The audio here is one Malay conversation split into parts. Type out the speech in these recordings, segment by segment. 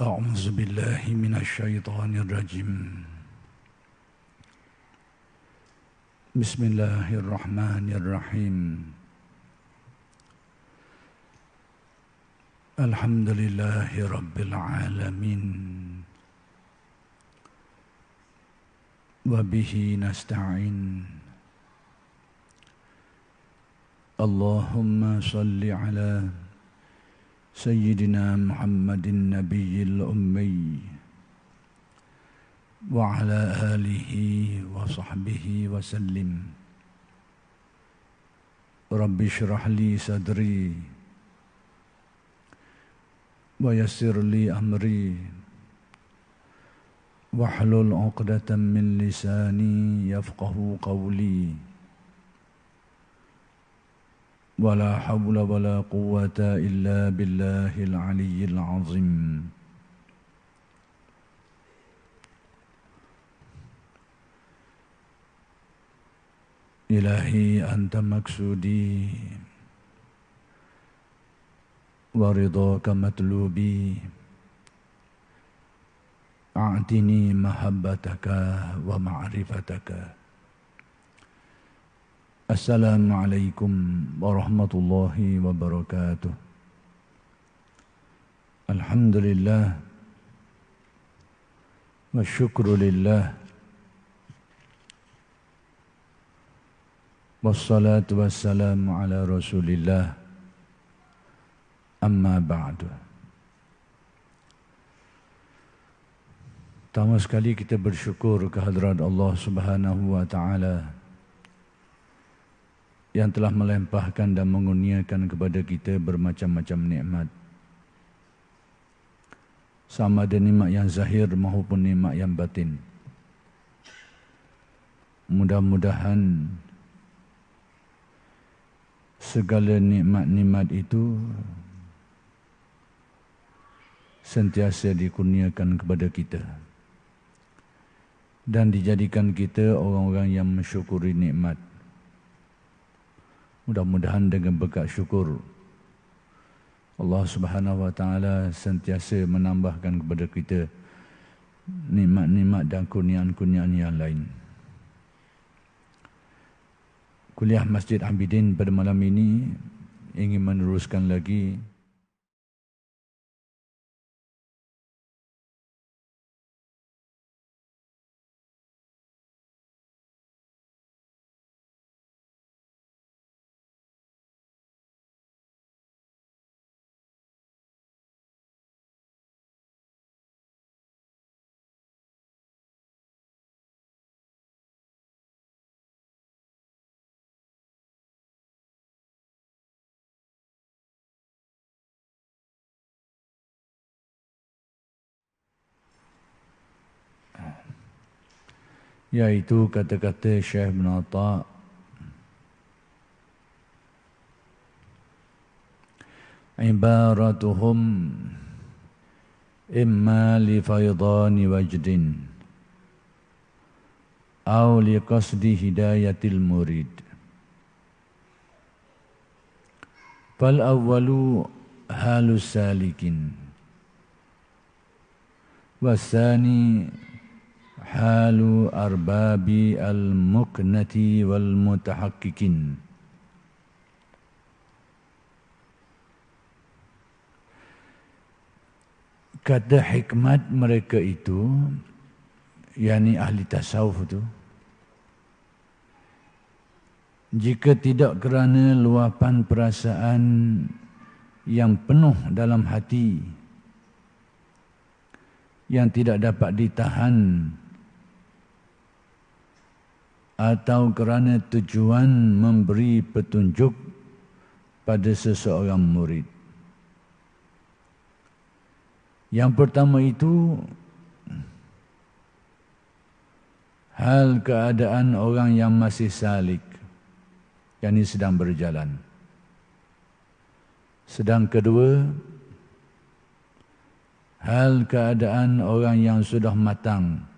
أعوذ بالله من الشيطان الرجيم بسم الله الرحمن الرحيم الحمد لله رب العالمين وبه نستعين اللهم صل على سيدنا محمد النبي الأمي وعلى آله وصحبه وسلم رب اشرح لي صدري ويسر لي أمري واحلل عقدة من لساني يفقه قولي ولا حول ولا قوة إلا بالله العلي العظيم إلهي أنت مقصودي ورضاك مطلوبي أعطني محبتك ومعرفتك Assalamualaikum warahmatullahi wabarakatuh. Alhamdulillah wa syukru lillah wassalatu wassalamu ala rasulillah amma ba'du. Pertama sekali kita bersyukur kehadrat Allah Subhanahu wa taala yang telah melimpahkan dan mengurniakan kepada kita bermacam-macam nikmat. Sama ada nikmat yang zahir maupun nikmat yang batin. Mudah-mudahan segala nikmat-nikmat itu sentiasa dikurniakan kepada kita dan dijadikan kita orang-orang yang mensyukuri nikmat. Mudah-mudahan dengan berkat syukur Allah Subhanahu wa taala sentiasa menambahkan kepada kita nikmat-nikmat dan kurniaan-kurniaan yang lain. Kuliah Masjid Abidin pada malam ini ingin meneruskan lagi yaitu kata-kata Syekh Ibn Atha' ibaratuhum imma li faydani wajdin aw li qasdi hidayatil murid. Fal awwalu halus salikin wasani halu arbabi al-muqnati wal-mutahaqqiqin. Kata hikmat mereka itu, yakni ahli tasawuf itu, jika tidak kerana luapan perasaan yang penuh dalam hati yang tidak dapat ditahan atau kerana tujuan memberi petunjuk pada seseorang murid. Yang pertama itu hal keadaan orang yang masih salik, yakni sedang berjalan. Sedang kedua, hal keadaan orang yang sudah matang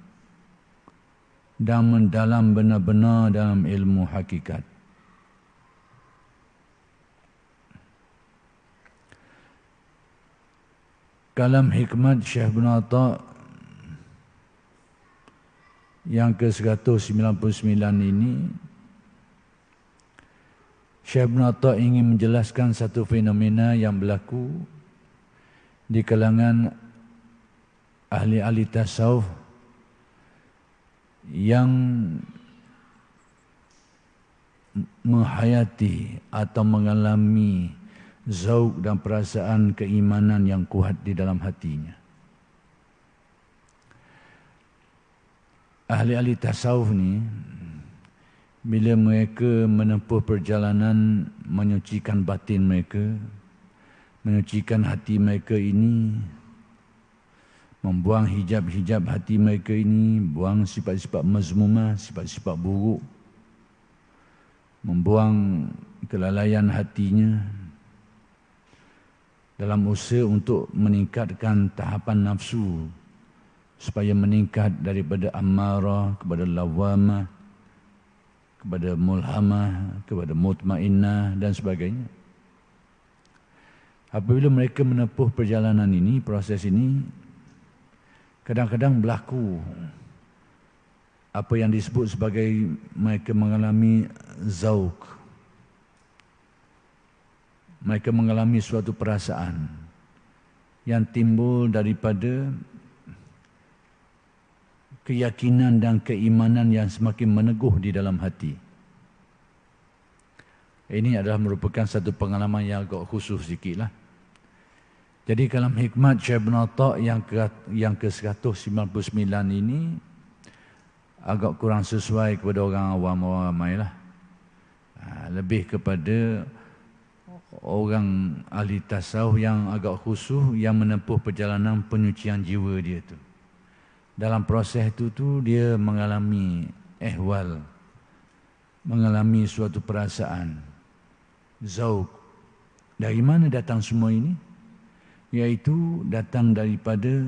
dan mendalam benar-benar dalam ilmu hakikat. Kalam hikmat Syekh Ibn Atta yang ke-199 ini, Syekh Ibn Atta ingin menjelaskan satu fenomena yang berlaku di kalangan ahli-ahli tasawuf yang menghayati atau mengalami zauq dan perasaan keimanan yang kuat di dalam hatinya. Ahli-ahli tasawuf ni, bila mereka menempuh perjalanan menyucikan batin mereka, menyucikan hati mereka ini, membuang hijab-hijab hati mereka ini, buang sifat-sifat mazmumah, sifat-sifat buruk, membuang kelalaian hatinya, dalam usaha untuk meningkatkan tahapan nafsu supaya meningkat daripada ammarah kepada lawamah, kepada mulhamah, kepada mutmainnah dan sebagainya. Apabila mereka menempuh perjalanan ini, proses ini, kadang-kadang berlaku apa yang disebut sebagai mereka mengalami zauq. Mereka mengalami suatu perasaan yang timbul daripada keyakinan dan keimanan yang semakin meneguh di dalam hati. Ini adalah merupakan satu pengalaman yang agak khusus sikitlah. Jadi kalam hikmat Syekh Ibn Atta yang ke-199 ini agak kurang sesuai kepada orang awam ramai lah. Lebih kepada orang ahli tasawuf yang agak khusyuk yang menempuh perjalanan penyucian jiwa dia tu. Dalam proses itu dia mengalami ehwal, mengalami suatu perasaan zauq. Dari mana datang semua ini? Iaitu datang daripada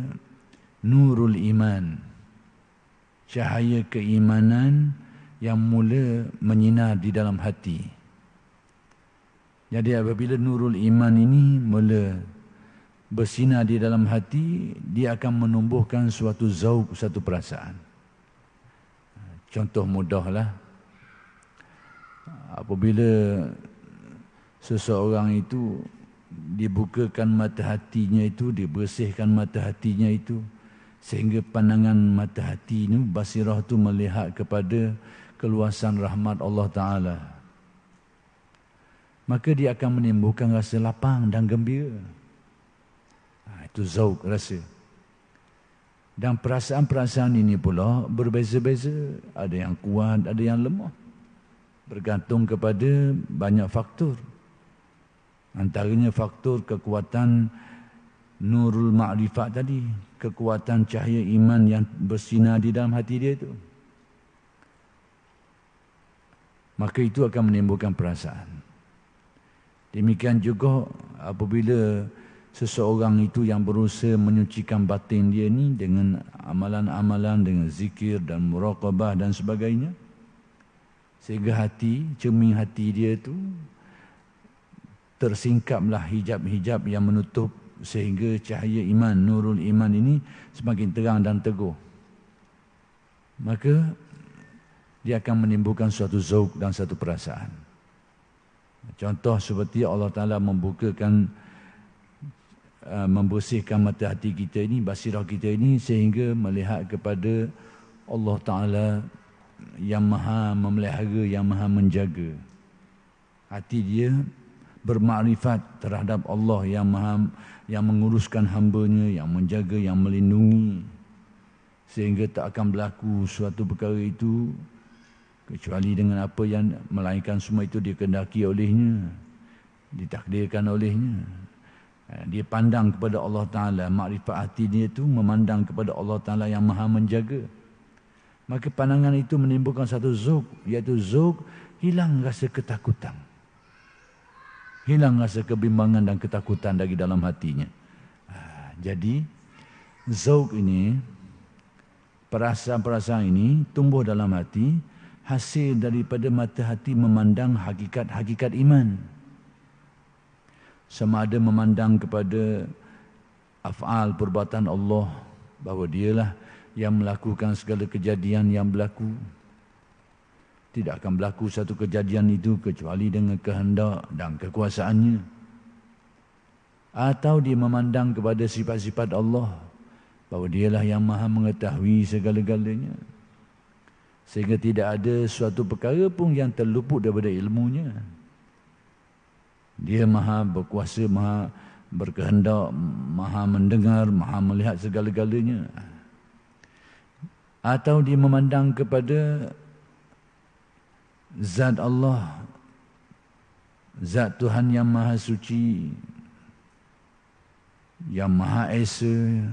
nurul iman, cahaya keimanan yang mula menyinar di dalam hati. Jadi apabila nurul iman ini mula bersinar di dalam hati, dia akan menumbuhkan suatu zauq, satu perasaan. Contoh mudahlah, apabila seseorang itu dibukakan mata hatinya itu, dibersihkan mata hatinya itu, sehingga pandangan mata hati ini, basirah itu melihat kepada keluasan rahmat Allah Ta'ala, maka dia akan menimbulkan rasa lapang dan gembira. Itu zauq, rasa. Dan perasaan-perasaan ini pula berbeza-beza. Ada yang kuat, ada yang lemah. Bergantung kepada banyak faktor. Antaranya faktor kekuatan nurul ma'rifat tadi. Kekuatan cahaya iman yang bersinar di dalam hati dia itu. Maka itu akan menimbulkan perasaan. Demikian juga apabila seseorang itu yang berusaha menyucikan batin dia ni dengan amalan-amalan, dengan zikir dan muraqabah dan sebagainya, sehingga hati, cermin hati dia itu tersingkaplah hijab-hijab yang menutup, sehingga cahaya iman, nurul iman ini semakin terang dan teguh. Maka dia akan menimbulkan suatu zauq dan satu perasaan. Contoh seperti Allah Ta'ala membukakan, membersihkan mata hati kita ini, basirah kita ini, sehingga melihat kepada Allah Ta'ala yang maha memelihara, yang maha menjaga. Hati dia bermakrifat terhadap Allah yang menguruskan hamba-Nya, yang menjaga, yang melindungi, sehingga tak akan berlaku suatu perkara itu kecuali dengan apa yang, melainkan semua itu dikehendaki olehnya, ditakdirkan olehnya. Dia pandang kepada Allah Ta'ala, makrifat hati dia itu memandang kepada Allah Ta'ala yang maha menjaga. Maka pandangan itu menimbulkan satu zauq, iaitu zauq hilang rasa ketakutan, hilang rasa kebimbangan dan ketakutan dari dalam hatinya. Jadi zauq ini, perasaan-perasaan ini tumbuh dalam hati, hasil daripada mata hati memandang hakikat-hakikat iman. Sama ada memandang kepada af'al, perbuatan Allah, bahawa dialah yang melakukan segala kejadian yang berlaku. Tidak akan berlaku satu kejadian itu kecuali dengan kehendak dan kekuasaannya. Atau dia memandang kepada sifat-sifat Allah, bahawa dialah yang maha mengetahui segala-galanya, sehingga tidak ada suatu perkara pun yang terluput daripada ilmunya. Dia maha berkuasa, maha berkehendak, maha mendengar, maha melihat segala-galanya. Atau dia memandang kepada zat Allah, zat Tuhan yang maha suci, yang maha esa,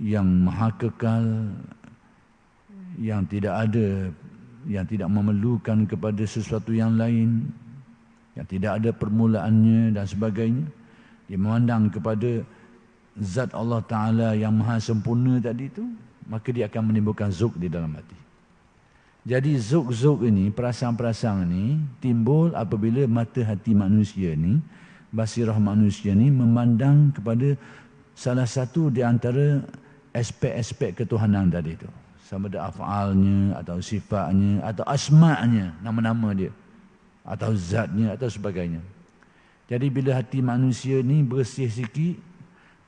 yang maha kekal, yang tidak ada, yang tidak memerlukan kepada sesuatu yang lain, yang tidak ada permulaannya dan sebagainya. Dia memandang kepada zat Allah Ta'ala yang maha sempurna tadi itu, maka dia akan menimbulkan zuk di dalam hati. Jadi zuk-zuk ini, perasaan-perasaan ini timbul apabila mata hati manusia ini, basirah manusia ini memandang kepada salah satu di antara aspek-aspek ketuhanan tadi itu. Sama ada af'alnya, atau sifatnya, atau asma'nya, nama-nama dia, atau zatnya, atau sebagainya. Jadi bila hati manusia ini bersih sikit,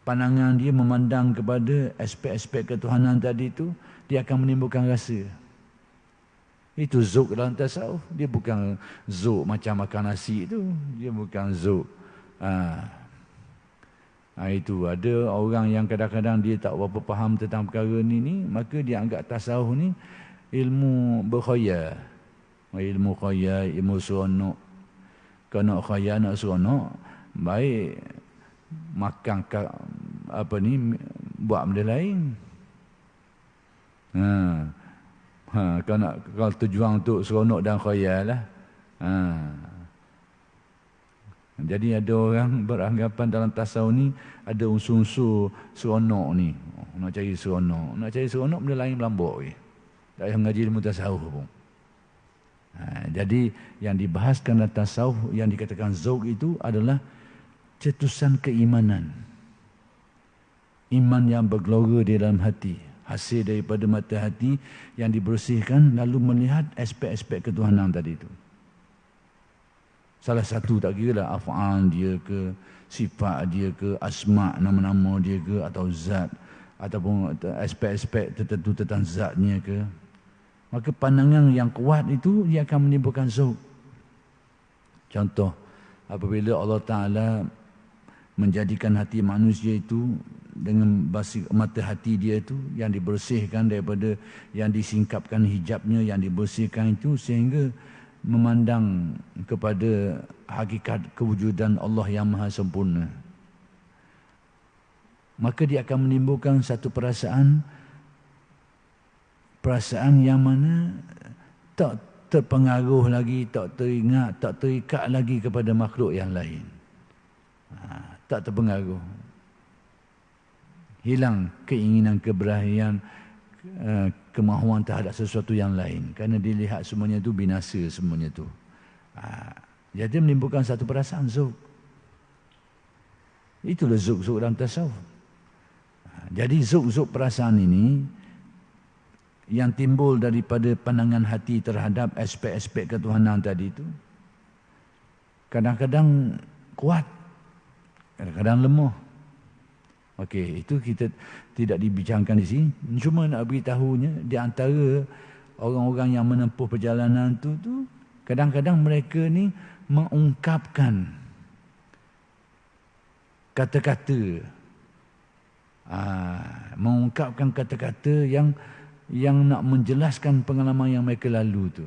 pandangan dia memandang kepada aspek-aspek ketuhanan tadi itu, dia akan menimbulkan rasa. Itu zuk dalam tasawuf. Dia bukan zuk macam makan nasi itu. Dia bukan zuk. Itu ada orang yang kadang-kadang dia tak berapa faham tentang perkara ni, maka dia anggap tasawuf ni ilmu berkhayal. Ilmu khayal, ilmu seronok. Kalau nak khayal, nak seronok, baik makan buat benda lain. Kalau tujuan untuk seronok dan khayal lah. Jadi ada orang beranggapan dalam tasawuf ni ada unsur-unsur seronok ni. Nak cari seronok benda lain melambok. Tak payah mengaji ilmu tasawuf pun. Jadi yang dibahaskan dalam tasawuf yang dikatakan zauq itu adalah cetusan keimanan. Iman yang bergelora di dalam hati, hasil daripada mata hati yang dibersihkan lalu melihat aspek-aspek ketuhanan tadi itu. Salah satu tak kira lah af'al dia ke, sifat dia ke, asma' nama-nama dia ke, atau zat, ataupun aspek-aspek tertentu tentang zatnya ke. Maka pandangan yang kuat itu dia akan menimbulkan zauq. Contoh, apabila Allah Ta'ala menjadikan hati manusia itu dengan mata hati dia itu yang dibersihkan daripada yang disingkapkan hijabnya, yang dibersihkan itu sehingga memandang kepada hakikat kewujudan Allah yang maha sempurna, maka dia akan menimbulkan satu perasaan yang mana tak terpengaruh lagi, tak teringat, tak terikat lagi kepada makhluk yang lain. Tak terpengaruh. Hilang keinginan, keberanian, kemahuan terhadap sesuatu yang lain. Kerana dilihat semuanya itu binasa semuanya itu. Jadi menimbulkan satu perasaan zauq. Itulah zauq-zauq dalam tasawuf. Jadi zauq-zauq perasaan ini yang timbul daripada pandangan hati terhadap aspek-aspek ketuhanan tadi itu kadang-kadang kuat, kadang-kadang lemah. Okey, itu kita tidak dibincangkan di sini. Cuma nak beritahunya di antara orang-orang yang menempuh perjalanan tu kadang-kadang mereka ni mengungkapkan kata-kata, mengungkapkan kata-kata yang nak menjelaskan pengalaman yang mereka lalu tu.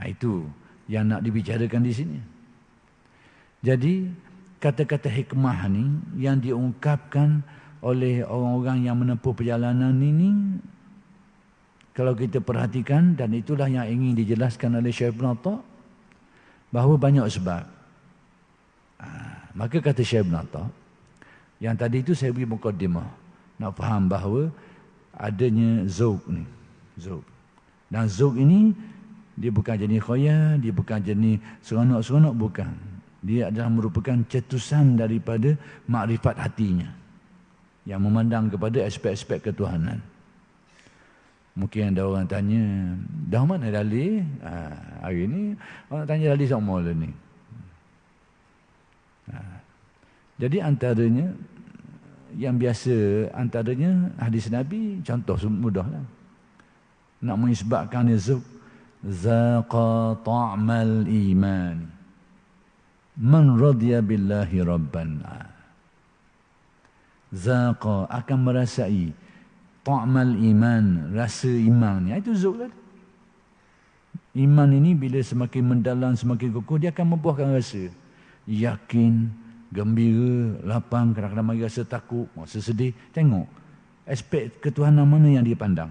Itu yang nak dibicarakan di sini. Jadi kata-kata hikmah ni yang diungkapkan oleh orang-orang yang menempuh perjalanan ini, kalau kita perhatikan, dan itulah yang ingin dijelaskan oleh Syekh Ibn Atta', bahawa banyak sebab. Maka kata Syekh Ibn Atta', yang tadi itu saya beri mukaddimah, nak faham bahawa adanya zauq ni, zauq. Dan zauq ini dia bukan jenis khayal, dia bukan jenis seronok-seronok, bukan. Dia adalah merupakan cetusan daripada makrifat hatinya yang memandang kepada aspek-aspek ketuhanan. Mungkin ada orang tanya, dah mana dalil? Hari ni orang tanya dalil sama lah ni. Jadi antaranya yang biasa, antaranya hadis Nabi, contoh mudahlah. Nak mengisbatkan zuk, zaqa ta'mal iman man radiya billahi rabban. Zaqa, akan merasai ta'mal iman, rasa iman. Itu zuk lah. Iman ini bila semakin mendalam, semakin kukuh, dia akan membuahkan rasa yakin, gembira, lapang, kadang-kadang mari rasa takut, rasa sedih. Tengok aspek ketuhanan mana yang dia pandang.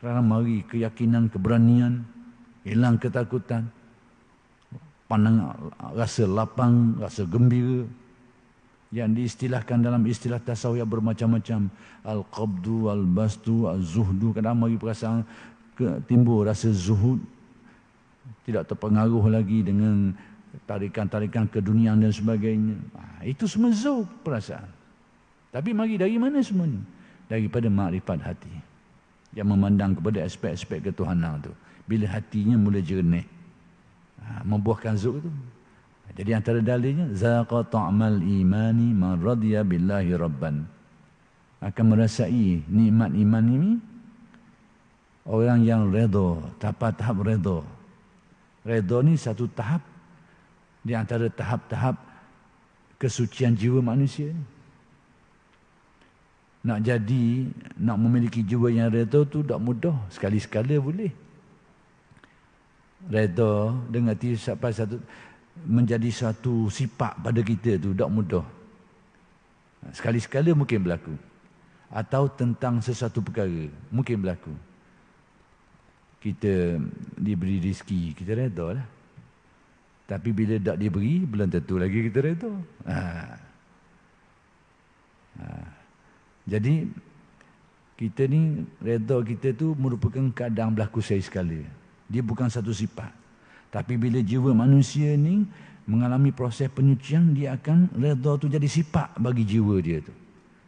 Kadang-kadang mari keyakinan, keberanian, hilang ketakutan, pandang rasa lapang, rasa gembira, yang diistilahkan dalam istilah tasawuf yang bermacam-macam, al-qabdu, al-bastu, al-zuhdu. Kadang mari perasaan timbul rasa zuhud, tidak terpengaruh lagi dengan tarikan-tarikan keduniaan dan sebagainya. Itu semua zuhud perasaan. Tapi mari dari mana semua ni? Daripada makrifat hati yang memandang kepada aspek-aspek ketuhanan tu. Bila hatinya mula jernih, membuahkan zuhud tu. Jadi antara dalilnya, zaqa ta'mal imani man radiya billahi rabban. Akan merasai nikmat iman ini orang yang redha, tahap redha. Redha ni satu tahap di antara tahap-tahap kesucian jiwa manusia. Nak memiliki jiwa yang redha tu tak mudah. Sekali-sekala boleh. Redha dengan sampai menjadi satu sifat pada kita tu tak mudah. Sekali-sekala mungkin berlaku. Atau tentang sesuatu perkara mungkin berlaku. Kita diberi rezeki, kita redha lah. Tapi bila tak diberi, belum tentu lagi kita redha. Jadi kita ni, redha kita tu merupakan keadaan berlaku sekali-sekala. Dia bukan satu sifat. Tapi bila jiwa manusia ni mengalami proses penyucian, dia akan redha tu jadi sifat bagi jiwa dia tu.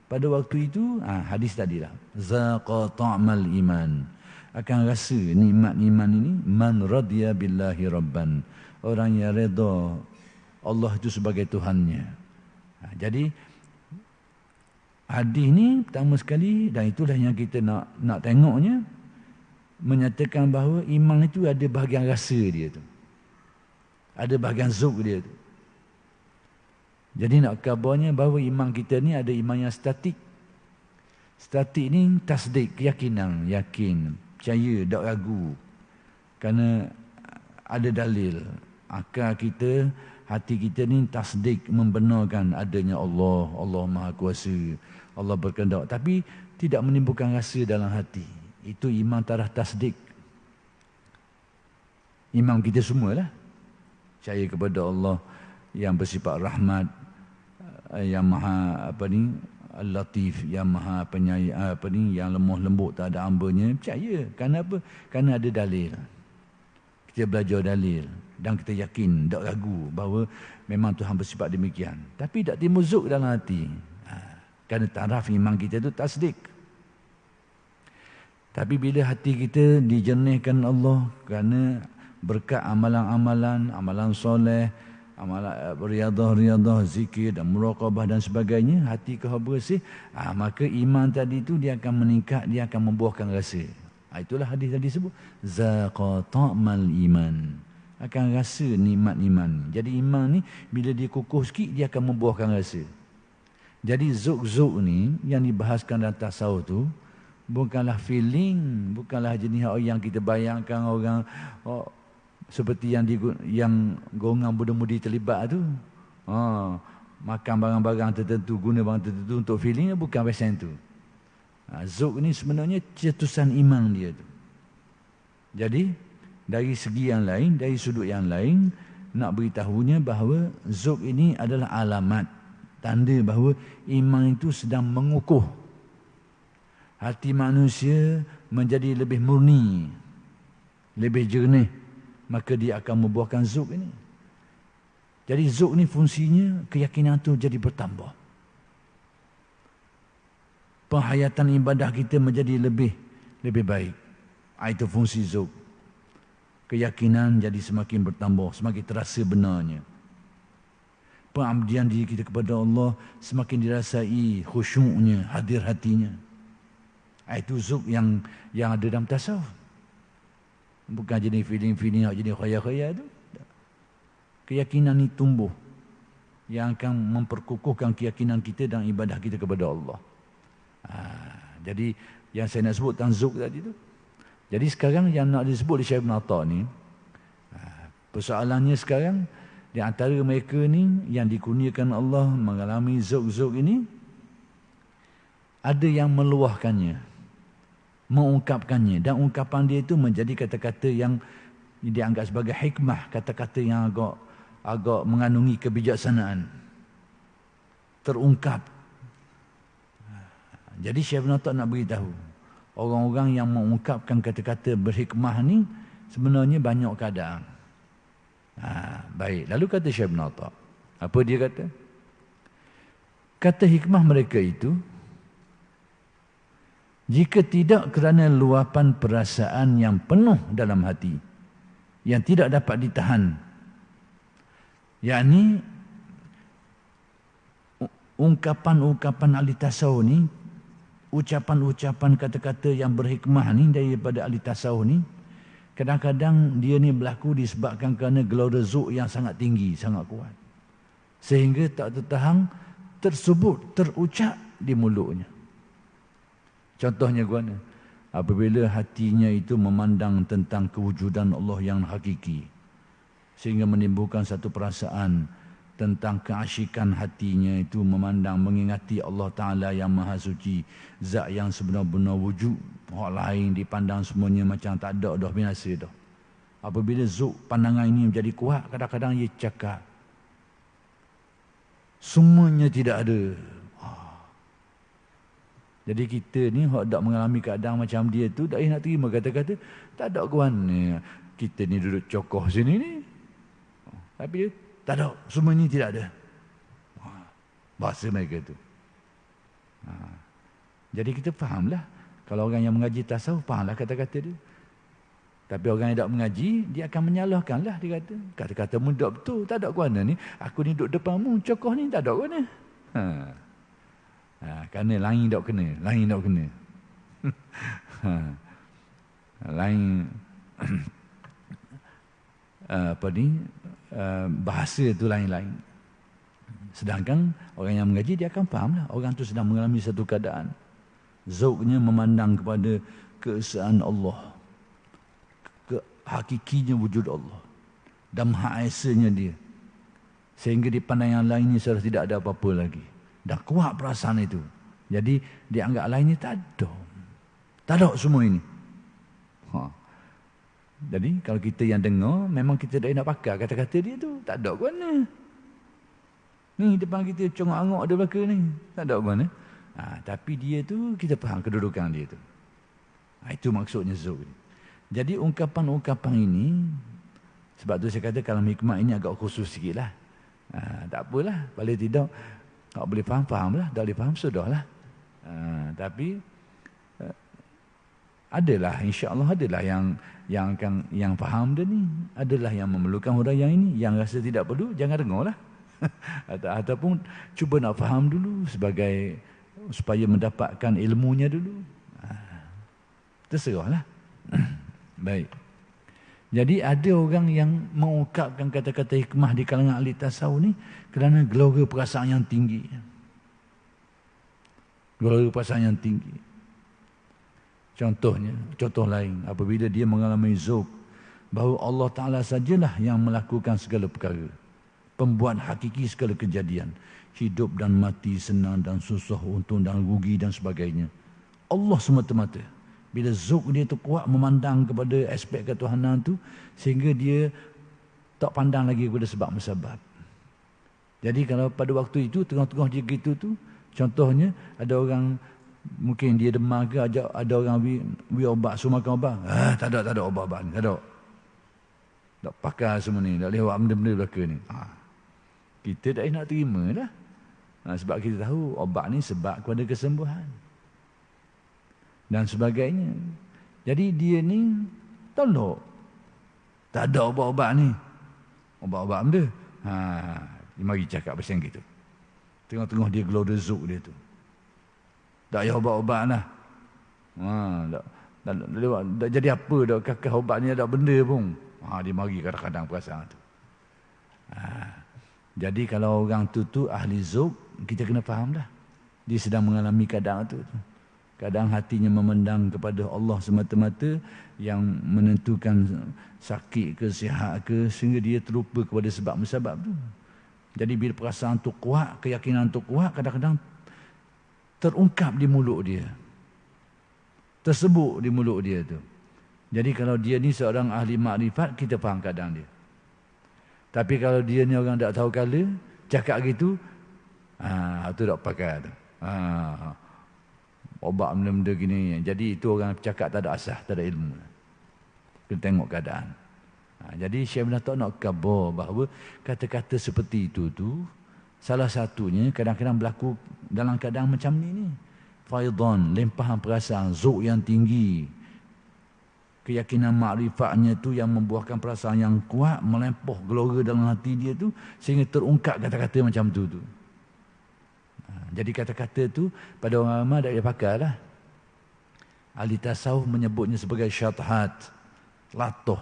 Pada waktu itu, hadis tadilah, zaqa ta'mal iman, akan rasa nikmat iman ini, man radiya billahi rabban, orang yang redha Allah itu sebagai Tuhannya. Jadi hadis ni pertama sekali, dan itulah yang kita nak tengoknya, menyatakan bahawa iman itu ada bahagian rasa dia tu, ada bahagian zuk dia tu. Jadi nak kabarnya bahawa iman kita ni ada iman yang statik. Statik ni tasdik, keyakinan, yakin, percaya, tak ragu. Kerana ada dalil. Akal kita, hati kita ni tasdik, membenarkan adanya Allah, Allah Maha Kuasa, Allah berkehendak. Tapi tidak menimbulkan rasa dalam hati. Itu iman taraf tasdik. Iman kita semualah. Percaya kepada Allah yang bersifat rahmat, yang maha Al-Latif, yang maha penyayang, yang lemah lembut, tak ada hambanya. Percaya. Kerana apa? Kerana ada dalil. Kita belajar dalil dan kita yakin, tak ragu bahawa memang Tuhan bersifat demikian. Tapi tak timbul zuk dalam hati. Kerana taraf iman kita itu tasdik. Tapi bila hati kita dijernihkan Allah kerana berkat amalan-amalan, amalan soleh, amalan riadah, zikir dan muraqabah dan sebagainya, hati kau bersih, maka iman tadi itu dia akan meningkat, dia akan membuahkan rasa. Itulah hadis tadi sebut, zaqa ta'mal iman, akan rasa nikmat iman. Jadi iman ni bila dia kukuh sikit, dia akan membuahkan rasa. Jadi zuk-zuk ni yang dibahaskan dalam tasawuf tu bukanlah feeling, bukanlah jenis yang kita bayangkan orang seperti yang golongan muda-mudi terlibat tu. Makan barang-barang tertentu, guna barang tertentu untuk feeling, bukan macam tu. Zuk ni sebenarnya cetusan iman dia tu. Jadi dari segi yang lain, dari sudut yang lain, nak beritahunya bahawa zuk ini adalah alamat, tanda bahawa iman itu sedang mengukuh. Hati manusia menjadi lebih murni, lebih jernih, maka dia akan membuahkan zuk ini. Jadi zuk ni fungsinya keyakinan tu jadi bertambah. Penghayatan ibadah kita menjadi lebih baik. Itu fungsi zuk. Keyakinan jadi semakin bertambah, semakin terasa benarnya. Pengabdian diri kita kepada Allah semakin dirasai khusyuknya, hadir hatinya. Itu zuk yang ada dalam tasawuf. Bukan jenis feeling-feeling, jenis khayal-khayal tu. Keyakinan ni tumbuh, yang akan memperkukuhkan keyakinan kita dan ibadah kita kepada Allah. Jadi yang saya nak sebut tentang zuk tadi tu. Jadi sekarang yang nak disebut oleh Syekh Ibn Atta ni, persoalannya sekarang di antara mereka ni yang dikurniakan Allah mengalami zuk-zuk ini, ada yang meluahkannya, mengungkapkannya, dan ungkapan dia itu menjadi kata-kata yang dianggap sebagai hikmah, kata-kata yang agak mengandungi kebijaksanaan, terungkap. Jadi Syekh Ibn Atta nak beritahu orang-orang yang mengungkapkan kata-kata berhikmah ni sebenarnya banyak keadaan. Baik, lalu kata Syekh Ibn Atta, apa dia kata? Kata hikmah mereka itu, jika tidak kerana luapan perasaan yang penuh dalam hati, yang tidak dapat ditahan, yakni ungkapan-ungkapan ahli tasawuf ni, ucapan-ucapan kata-kata yang berhikmah ni daripada ahli tasawuf ni, kadang-kadang dia ni berlaku disebabkan kerana gelora zuk yang sangat tinggi, sangat kuat, sehingga tak tertahan tersebut, terucap di mulutnya. Contohnya guana, apabila hatinya itu memandang tentang kewujudan Allah yang hakiki, sehingga menimbulkan satu perasaan tentang keasyikan hatinya itu memandang, mengingati Allah Ta'ala yang Maha Suci, zat yang sebenar-benar wujud. Orang lain dipandang semuanya macam tak ada dah, binasa dah. Apabila zuk pandangan ini menjadi kuat, kadang-kadang ia cakap semuanya tidak ada. Jadi kita ni hak tak mengalami keadaan macam dia tu, tak nak terima kata-kata tak ada ke mana kita ni duduk cokoh sini ni. Tapi dia tak ada, semua ini tidak ada. Bahasa mereka tu. Jadi kita fahamlah. Kalau orang yang mengaji tasawuf, fahamlah kata-kata dia. Tapi orang yang tak mengaji, dia akan menyalahkanlah. Dia kata, kata-kata mu tak betul, tak ada ke mana ni. Aku ni duduk depanmu, cokoh ni tak ada ke mana. Kerana lain tak kena. Lain tak kena. Lain apa ni, bahasa tu lain-lain. Sedangkan orang yang mengaji dia akan fahamlah orang tu sedang mengalami satu keadaan zauknya memandang kepada keesaan Allah, hakikinya wujud Allah dan maha esanya dia, sehingga di pandangan yang lainnya sudah tidak ada apa-apa lagi. Dah kuat perasaan itu. Jadi dianggap lainnya tak ada. Tak ada semua ini. Jadi kalau kita yang dengar, memang kita tak nak pakai kata-kata dia tu. Tak ada ke mana. Ni depan kita congak-angok ada belakang ni. Tak ada ke mana. Tapi dia tu, kita faham kedudukan dia tu. Itu maksudnya zuk. Jadi ungkapan-ungkapan ini, sebab tu saya kata kalau hikmah ini agak khusus sikit lah. Tak apalah. Paling tidak, kalau boleh faham lah. Tak boleh faham, sudahlah. Tapi adalah, insya-Allah adalah yang faham dia ni, adalah yang memerlukan huraian ini. Yang rasa tidak perlu, jangan dengarlah. Ataupun cuba nak faham dulu sebagai supaya mendapatkan ilmunya dulu. Terserahlah. Baik. Jadi ada orang yang mengungkapkan kata-kata hikmah di kalangan ahli tasawuf ni kerana gelora perasaan yang tinggi. Gelora perasaan yang tinggi. Contohnya, contoh lain, apabila dia mengalami zuk bahawa Allah Ta'ala sajalah yang melakukan segala perkara, pembuat hakiki segala kejadian, hidup dan mati, senang dan susah, untung dan rugi dan sebagainya, Allah semata-mata. Bila zuk dia tu kuat memandang kepada aspek ketuhanan tu, sehingga dia tak pandang lagi kepada sebab musabab. Jadi kalau pada waktu itu, tengah-tengah dia gitu tu, contohnya ada orang mungkin dia demam ke, ada orang we obat, suruh makan obat. Tak ada obat-obat ni, tak ada. Tak pakai semua ni, tak boleh buat benda-benda belaka ni. Kita tak nak terima dah. Sebab kita tahu obat ni sebab kepada kesembuhan. Dan sebagainya. Jadi dia ni tolak. Tak ada obat-obat ni. Obat-obat benda. Dia mari cakap pasal gitu. Tengah-tengah dia glodazuk dia tu. Tak payah obat-obat lah. Tak jadi apa dah kakak obat ni ada benda pun. Dia mari kadang-kadang perasaan tu. Jadi kalau orang tu ahli zuk, kita kena faham dah. Dia sedang mengalami keadaan tu. Kadang hatinya memandang kepada Allah semata-mata yang menentukan sakit ke sihat ke, sehingga dia terlupa kepada sebab-musabab tu. Jadi bila perasaan tu kuat, keyakinan tu kuat, kadang-kadang terungkap di mulut dia. Tersebut di mulut dia tu. Jadi kalau dia ni seorang ahli makrifat, kita faham keadaan dia. Tapi kalau dia ni orang tak tahu kala, cakap gitu, tu tak pakai tu. Obat benda-benda gini. Jadi itu orang cakap tak ada asas, tak ada ilmu. Kena tengok keadaan. Jadi Syekh Ibn Atta' nak khabar bahawa kata-kata seperti itu tu, salah satunya kadang-kadang berlaku dalam keadaan macam ni. Faidan, limpahan perasaan, zuk yang tinggi. Keyakinan makrifatnya tu yang membuahkan perasaan yang kuat, melempoh gelora dalam hati dia tu, sehingga terungkap kata-kata macam tu. Jadi kata-kata tu pada orang ramai tak boleh pakai lah. Ahli tasawuf menyebutnya sebagai syathat, latoh,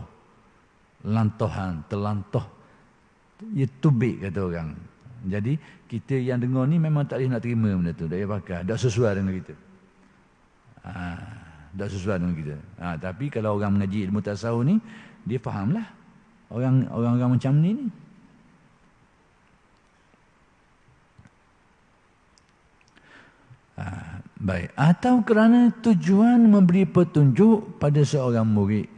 lantohan, terlantoh. Ia tubik kata orang. Jadi kita yang dengar ni memang tak boleh nak terima benda tu, tak boleh pakai, tak sesuai dengan kita. Tak sesuai dengan kita. Tapi kalau orang mengaji ilmu tasawuf ni, dia fahamlah orang-orang macam ni. Baik. Atau kerana tujuan memberi petunjuk pada seorang murid.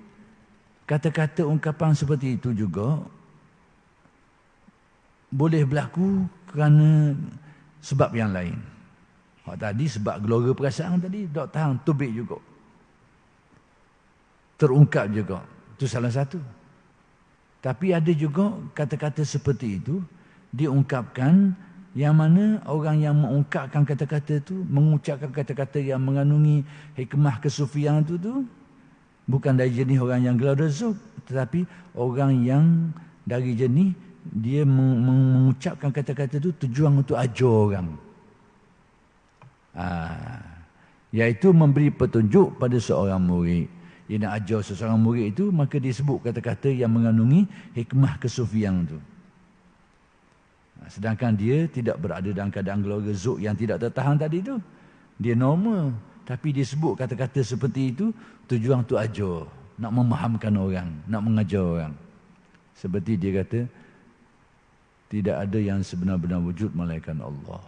Kata-kata ungkapan seperti itu juga boleh berlaku kerana sebab yang lain. Tadi sebab gelora perasaan tadi, tak tahan, tubik juga. Terungkap juga. Itu salah satu. Tapi ada juga kata-kata seperti itu diungkapkan, yang mana orang yang mengungkapkan kata-kata itu, mengucapkan kata-kata yang mengandungi hikmah kesufian itu bukan dari jenis orang yang geladazuk, tetapi orang yang dari jenis dia mengucapkan kata-kata itu tujuan untuk ajar orang. Iaitu memberi petunjuk pada seorang murid. Dia nak ajar seseorang murid itu, maka disebut kata-kata yang mengandungi hikmah kesufian itu. Sedangkan dia tidak berada dalam keadaan gelora zuk yang tidak tertahan tadi itu. Dia normal. Tapi dia sebut kata-kata seperti itu, tujuan untuk ajar. Nak memahamkan orang, nak mengajar orang. Seperti dia kata, tidak ada yang sebenar-benar wujud melainkan Allah.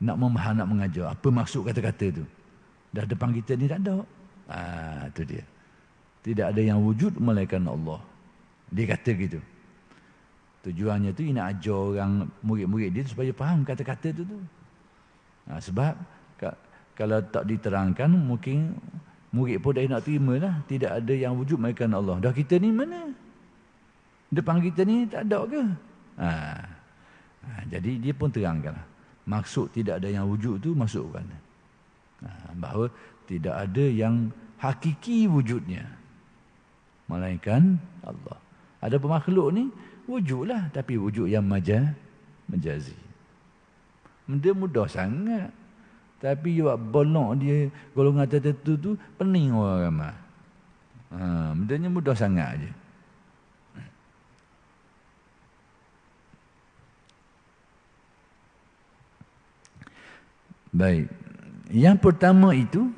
Nak memaham, nak mengajar. Apa maksud kata-kata itu? Dah depan kita ni tak ada. Itu dia. Tidak ada yang wujud melainkan Allah. Dia kata gitu. Tujuannya tu nak ajar orang murid-murid dia supaya faham kata-kata tu. Sebab kalau tak diterangkan, mungkin murid pun dah nak terima lah. Tidak ada yang wujud melainkan Allah. Dah kita ni mana? Depan kita ni tak ada ke? Jadi dia pun terangkan. Maksud tidak ada yang wujud tu masukkan. Bahawa tidak ada yang hakiki wujudnya melainkan Allah. Ada pemakhluk ni wujudlah, tapi wujud yang majazi. Benda mudah sangat. Tapi buat bolong dia golongan tertentu tu pening orang ramai. Bendanya mudah sangat aja. Baik. Yang pertama itu,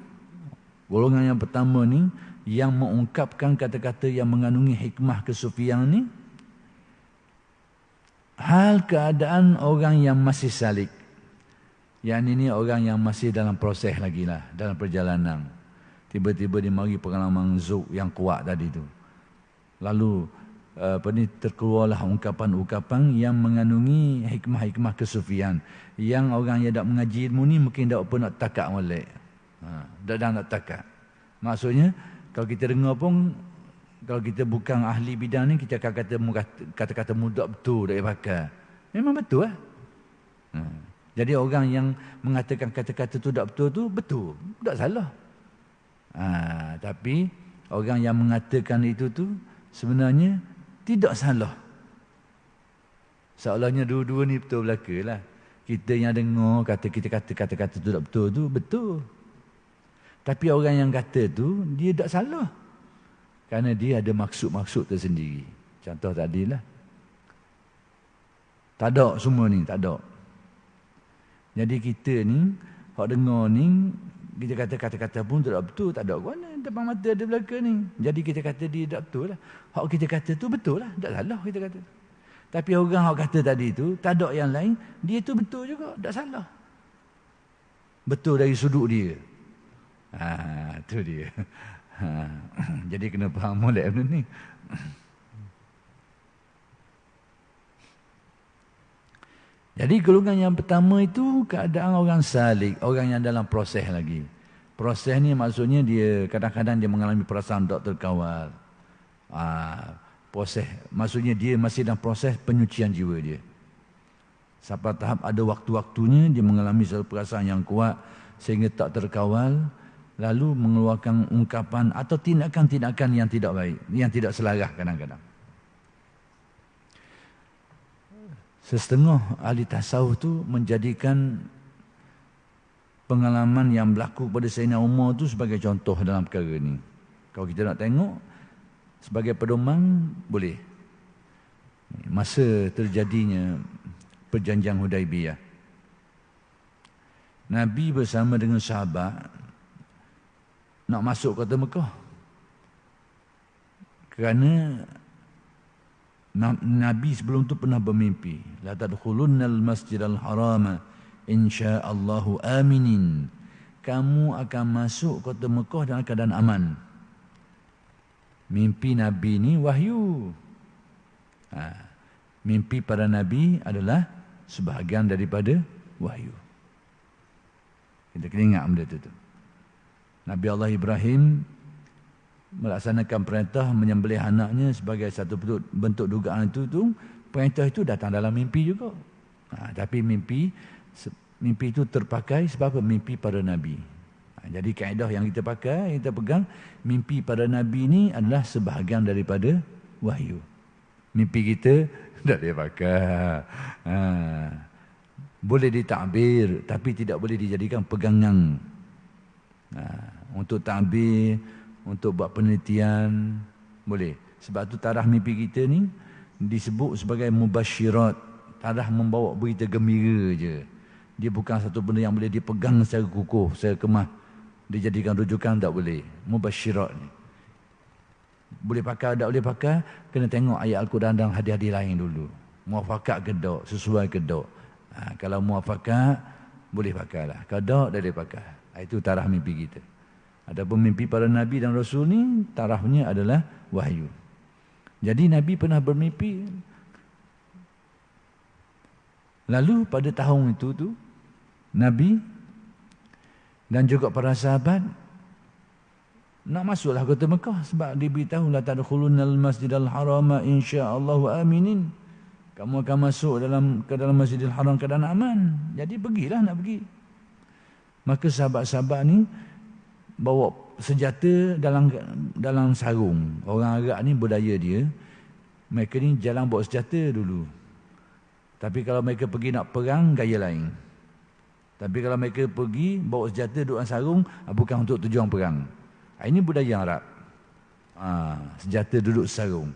golongan yang pertama ni yang mengungkapkan kata-kata yang mengandungi hikmah kesufian ni, hal keadaan orang yang masih salik. Yang ini orang yang masih dalam proses lagi lah, dalam perjalanan. Tiba-tiba dia mari pengalaman zuk yang kuat tadi tu. Lalu terkeluarlah ungkapan-ungkapan yang mengandungi hikmah-hikmah kesufian. Yang orang yang tak mengaji ilmu ni mungkin tak apa nak takak molek. Tak nak takak. Maksudnya kalau kita dengar pun kalau kita bukan ahli bidang ni, kita akan kata-kata mudah betul tak pakai. Memang betul lah. Jadi orang yang mengatakan kata-kata tu tak betul tu betul, tak salah. Tapi orang yang mengatakan itu tu sebenarnya tidak salah. Seolahnya dua-dua ni betul belaka lah. Kita yang dengar kita kata kata-kata tu tak betul tu betul. Tapi orang yang kata tu dia tak salah. Kerana dia ada maksud-maksud tersendiri. Contoh tadilah. Tak ada semua ni, tak ada. Jadi kita ni, hak dengar ni, kita kata kata-kata pun tak betul, tak ada mana depan mata ada belaka ni. Jadi kita kata dia tak betul lah. Hak kita kata tu betul lah, tak salah kita kata. Tapi orang hak kata tadi tu, tak ada yang lain, dia tu betul juga, tak salah. Betul dari sudut dia. Tu dia. Jadi kena faham molek benda ni. Jadi golongan yang pertama itu keadaan orang salik, orang yang dalam proses lagi. Proses ni maksudnya dia kadang-kadang dia mengalami perasaan tak terkawal. Proses maksudnya dia masih dalam proses penyucian jiwa dia. Sampai tahap ada waktu-waktunya dia mengalami satu perasaan yang kuat sehingga tak terkawal, lalu mengeluarkan ungkapan atau tindakan-tindakan yang tidak baik, yang tidak selaras kadang-kadang. Setengah ahli tasawuf tu menjadikan pengalaman yang berlaku pada Sayyidina Umar tu sebagai contoh dalam perkara ni. Kalau kita nak tengok sebagai pedoman, boleh. Masa terjadinya perjanjian Hudaibiyah, Nabi bersama dengan sahabat nak masuk kota Mekah. Kerana Nabi sebelum tu pernah bermimpi, la tadkhulunnal masjidal harama insyaallahu aminin. Kamu akan masuk kota Mekah dalam keadaan aman. Mimpi Nabi ni wahyu. Mimpi para Nabi adalah sebahagian daripada wahyu. Kita kena ingat benda tu. Nabi Allah Ibrahim melaksanakan perintah menyembelih anaknya sebagai satu bentuk dugaan itu tu, perintah itu datang dalam mimpi juga. Tapi mimpi itu terpakai sebab mimpi para Nabi. Jadi kaedah yang kita pakai, yang kita pegang, mimpi para Nabi ini adalah sebahagian daripada wahyu. Mimpi kita tak boleh pakai. Boleh ditakbir, tapi tidak boleh dijadikan pegangan. Untuk takbir, untuk buat penelitian, boleh. Sebab tu tarah mimpi kita ni disebut sebagai mubasyirat. Tarah membawa berita gembira je. Dia bukan satu benda yang boleh dipegang secara kukuh, secara kemah. Dijadikan rujukan, tak boleh. Mubasyirat ni. Boleh pakai, tak boleh pakai, kena tengok ayat Al-Quran dan hadis-hadis lain dulu. Muafakat ke tak, sesuai ke tak. Kalau muafakat, boleh pakailah. Kalau tak, boleh pakai. Itu tarah mimpi kita. Adapun mimpi para Nabi dan Rasul ni, tarafnya adalah wahyu. Jadi Nabi pernah bermimpi. Lalu pada tahun itu tu, Nabi dan juga para sahabat nak masuklah kota Mekah sebab diberitahu la tadkhulunnal masjidal harama insyaallahu aminin. Kamu akan masuk ke dalam Masjidil Haram keadaan aman. Jadi pergilah nak pergi. Maka sahabat-sahabat ni bawa senjata dalam sarung. Orang Arab ni budaya dia, mereka ni jalan bawa senjata dulu. Tapi kalau mereka pergi nak perang, gaya lain. Tapi kalau mereka pergi bawa senjata duduk dalam sarung, bukan untuk tujuan perang. Ini budaya Arab. Senjata duduk sarung.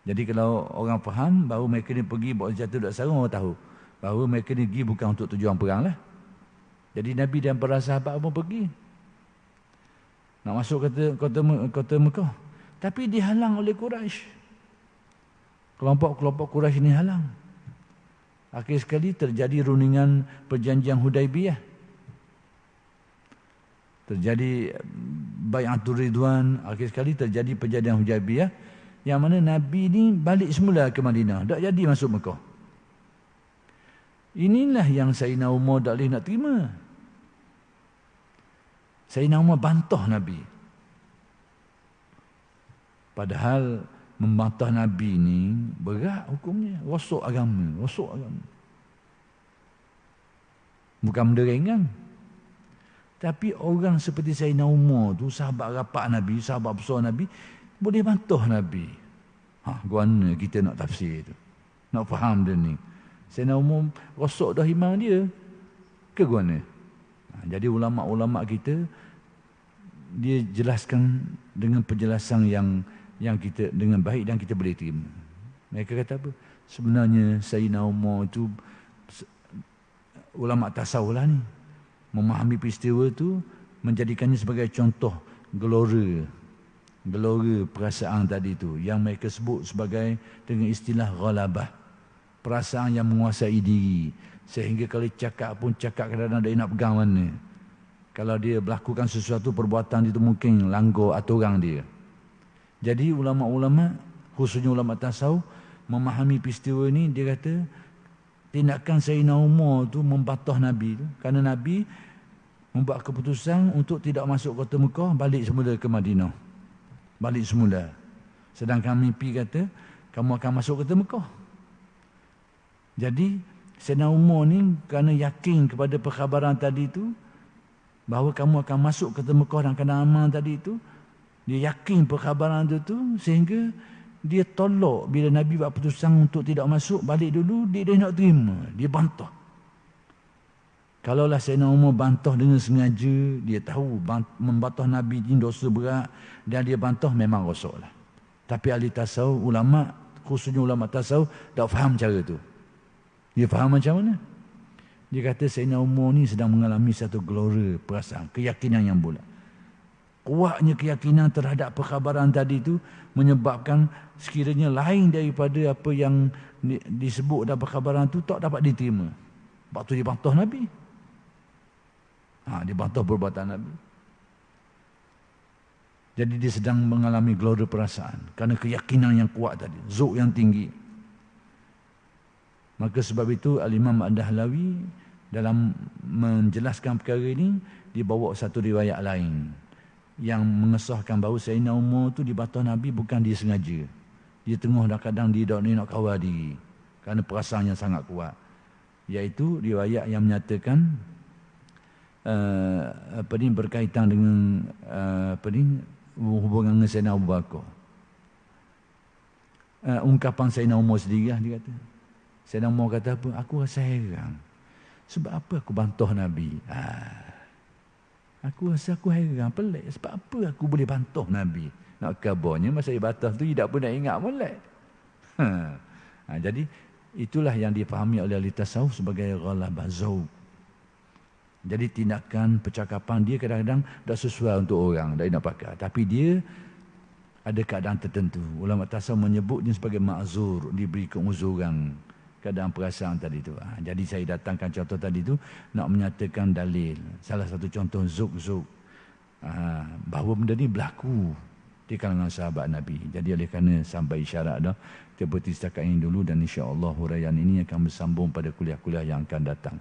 Jadi kalau orang faham, baru mereka ni pergi bawa senjata duduk sarung, orang tahu bahawa mereka ni pergi bukan untuk tujuan perang lah. Jadi Nabi dan para sahabat pun pergi nak masuk kota Mekah. Tapi dihalang oleh Quraisy. Kelompok-kelompok Quraisy ini halang. Akhir sekali terjadi rundingan perjanjian Hudaibiyah. Terjadi Bai'atul Ridwan. Akhir sekali terjadi perjanjian Hudaibiyah, yang mana Nabi ni balik semula ke Madinah. Tak jadi masuk Mekah. Inilah yang Sayyidina Umar tak boleh nak terima. Sayyidina Umar bantah Nabi. Padahal membantah Nabi ni berat hukumnya. Rosak agama. Bukan benda ringan. Tapi orang seperti Sayyidina Umar tu, sahabat rapat Nabi, sahabat besar Nabi, boleh bantah Nabi. Guana kita nak tafsir tu. Nak faham dia ni. Sayyidina Umar rosak dah iman dia. Ke guana? Jadi ulama-ulama kita, dia jelaskan dengan penjelasan yang kita dengan baik dan kita boleh terima. Mereka kata apa? Sebenarnya Sayyidina Umar itu ulama tasawuf lah ni, memahami peristiwa tu, menjadikannya sebagai contoh gelora perasaan tadi tu yang mereka sebut sebagai dengan istilah ghalabah, perasaan yang menguasai diri, sehingga kalau cakap pun cakap kadang-kadang dia nak pegang mana. Kalau dia melakukan sesuatu perbuatan itu mungkin langgar aturan dia. Jadi ulama-ulama, khususnya ulama tasawuf, memahami peristiwa ini, dia kata tindakan Sayyidina Umar tu membantah Nabi tu, kerana Nabi membuat keputusan untuk tidak masuk kota Mekah, balik semula ke Madinah. Balik semula. Sedangkan mimpi kata kamu akan masuk kota Mekah. Jadi Sayyidina Umar ni kerana yakin kepada perkhabaran tadi tu, bahawa kamu akan masuk ke Mekah dan keadaan aman tadi tu, dia yakin perkhabaran tu sehingga dia tolak bila Nabi buat putusan untuk tidak masuk, balik dulu, dia nak terima, dia bantah. Kalaulah Sayyidina Umar bantah dengan sengaja, dia tahu membantah Nabi ini dosa berat, dan dia bantah, memang rosaklah. Tapi ahli tasawuf, ulama, khususnya ulama tasawuf, tak faham cara tu. Dia faham macam mana? Dia kata Sayyidina Umar ni sedang mengalami satu gelora perasaan, keyakinan yang bulat. Kuatnya keyakinan terhadap perkhabaran tadi tu menyebabkan sekiranya lain daripada apa yang disebut dalam perkhabaran tu tak dapat diterima. Sebab tu dia bantah Nabi. Dia bantah perbuatan Nabi. Jadi dia sedang mengalami gelora perasaan kerana keyakinan yang kuat tadi, zuk yang tinggi. Maka sebab itu Al-Imam Ad-Dahlawi dalam menjelaskan perkara ini, dia bawa satu riwayat lain yang mengesahkan bahawa Sayyidina Umar tu dibantah Nabi bukan dia sengaja. Dia tengah kadang dia nak kawal diri kerana perasaan yang sangat kuat. Iaitu riwayat yang menyatakan berkaitan dengan hubungan dengan Sayyidina Abu Bakar. Ungkapan Sayyidina Umar sendiri lah, dia kata. Sayyidina Umar kata apa? Aku rasa heran. Sebab apa aku bantah Nabi? Aku rasa aku heran, pelik. Sebab apa aku boleh bantah Nabi? Nak kabarnya masa dia bantah tu, dia tak pun nak ingat molek. Jadi itulah yang dipahami oleh ahli tasawuf sebagai ghalabah zauq. Jadi tindakan, percakapan dia kadang-kadang tak sesuai untuk orang, tak nak pakai. Tapi dia ada keadaan tertentu. Ulama tasawuf menyebutnya sebagai ma'zur, diberi keuzuran keadaan perasaan tadi tu. Jadi saya datangkan contoh tadi tu nak menyatakan dalil. Salah satu contoh zuk-zuk. Bahawa benda ni berlaku di kalangan sahabat Nabi. Jadi oleh kerana sampai isyarat dah, kita berhenti setakat ini dulu dan insya-Allah huraian ini akan bersambung pada kuliah-kuliah yang akan datang.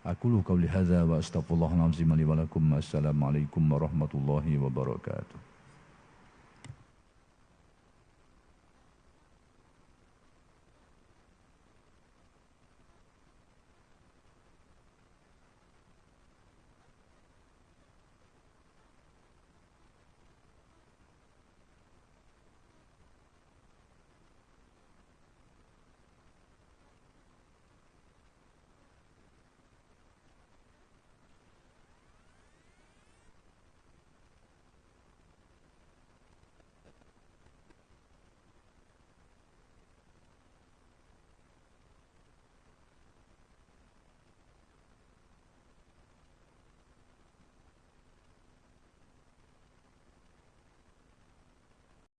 Aku lu qauli hadza wa astaghfirullahalazim li wa lakum. Assalamualaikum warahmatullahi wabarakatuh.